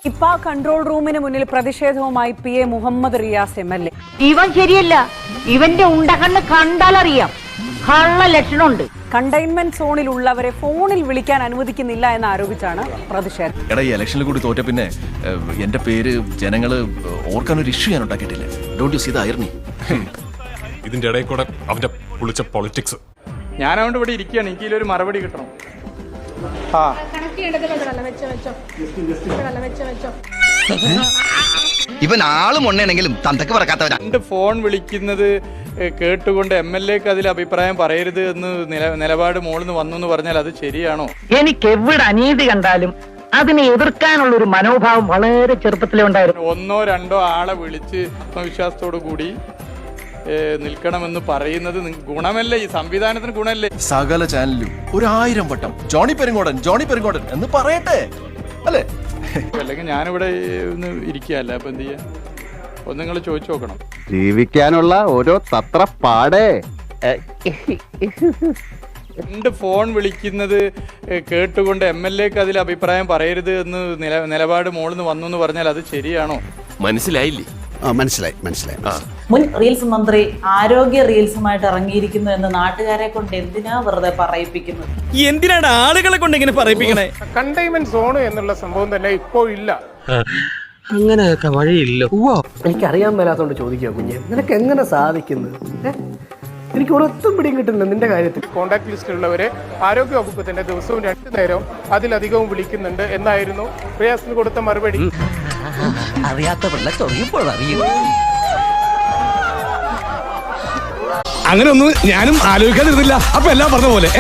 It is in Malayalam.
ഇപ്പ കൺട്രോൾ റൂമിന് മുന്നിൽ പ്രതിഷേധവുമായി PA മുഹമ്മദ് റിയാസ് MLA. ഇവൻ ശരിയല്ല, ഇവന്റെ ഉണ്ടകണ്ണ് കണ്ടാലറിയാം, കള്ള ലക്ഷണമുണ്ട്. കണ്ടെയ്ൻമെന്റ് സോണിൽ ഉള്ളവരെ ഫോണിൽ വിളിക്കാൻ അനുവദിക്കുന്നില്ല എന്ന് ആരോപിച്ചാണ് പ്രതിഷേധം. എടാ, ഈ ഇലക്ഷനിൽ കൂടി തോറ്റ പിന്നെ എന്റെ പേര് ജനങ്ങള് ഓർക്കാൻ ഒരു ഇഷ്യൂ ഞാൻ ഉണ്ടാക്കിയിട്ടില്ല. Don't you see the irony? ഇതിന്റെ ഇടയിൽ കൂടെ അവന്റെ പൊളിച്ച പൊളിറ്റിക്സ്. ഞാൻ അതുകൊണ്ട് ഇവിടെ ഇരിക്കുകയാണ്, എനിക്ക് ഇതിലൊരു മറുപടി കിട്ടണം. ഇവൻ ആളും ഉണ്ണയാണെങ്കിലും തന്തക്ക് പറക്കാത്തവരാ. 2 ഫോൺ വിളിക്കുന്നത് കേട്ടുകൊണ്ട് MLAക്ക് അതിൽ അഭിപ്രായം പറയരുത് എന്ന് നിലപാട് മോളിന്ന് വന്നു എന്ന് പറഞ്ഞാൽ അത് ശരിയാണോ? എനിക്ക് എവിടെ അനീതി കണ്ടാലും അതിനെ എതിർക്കാനുള്ള ഒരു മനോഭാവം വളരെ ചെറുപ്പത്തിലേ ഉണ്ടായിരുന്നു. 1 2 ആളെ വിളിച്ച് ആത്മവിശ്വാസത്തോടു കൂടി നിൽക്കണമെന്ന് പറയുന്നത് ഗുണമല്ലേ? ഈ സംവിധാനത്തിന് ഗുണമല്ലേ? സകല ചാനലിലും 1000 വട്ടം ജോണി പെരുങ്ങോടൻ എന്ന് പറയട്ടെ അല്ലേ? അല്ലെങ്കിൽ ഞാനിവിടെ ഒന്ന് ഇരിക്കുകയല്ല, അപ്പൊ എന്ത് ചെയ്യാ? ഒന്ന് നിങ്ങൾ ചോദിച്ചു നോക്കണം. ജീവിക്കാനുള്ള ഓരോ തത്രപ്പാടേ. 2 ഫോൺ വിളിക്കുന്നത് കേട്ടുകൊണ്ട് MLAക്ക് അതിൽ അഭിപ്രായം പറയരുത് എന്ന് നിലപാട് മോളിന്ന് വന്നു എന്ന് പറഞ്ഞാൽ അത് ശരിയാണോ? മനസ്സിലായില്ലേ? മനസ്സിലായി. മുൻ റീൽസ് മന്ത്രി ആരോഗ്യ റീൽസുമായിട്ട് ഇറങ്ങിയിരിക്കുന്നു എന്ന് നാട്ടുകാരെ കൊണ്ട് എന്തിനാ വെറുതെ പറയിപ്പിക്കുന്നത്? എന്തിനാണ് ആളുകളെ കൊണ്ട് ഇങ്ങനെ പറയിപ്പിക്കണേ? കണ്ടെയ്ൻമെന്റ് സോൺ എന്നുള്ള സംഭവം തന്നെ ഇപ്പോ ഇല്ല. അങ്ങനെയൊക്കെ വഴിയില്ല. എനിക്കറിയാൻ മേലാത്തോണ്ട് ചോദിക്കുക കുഞ്ഞെ, നിനക്ക് എങ്ങനെ സാധിക്കുന്നത്? എനിക്ക് ഒരൊത്തും പിടിയും കിട്ടുന്നില്ല നിന്റെ കാര്യത്തിൽ. കോണ്ടാക്ട് ലിസ്റ്റിലുള്ളവരെ ആരോഗ്യ വകുപ്പ് തന്നെ ദിവസവും 2 നേരം അതിലധികവും വിളിക്കുന്നുണ്ട് എന്നായിരുന്നു റിയാസിന് കൊടുത്ത മറുപടി. അറിയാത്ത പിള്ള ചൊറിയപ്പോൾ അറിയും. അങ്ങനെ ഒന്നും ഞാനും ആലോചിക്കാതിരുന്നില്ല. അപ്പൊ എല്ലാം പറഞ്ഞ പോലെ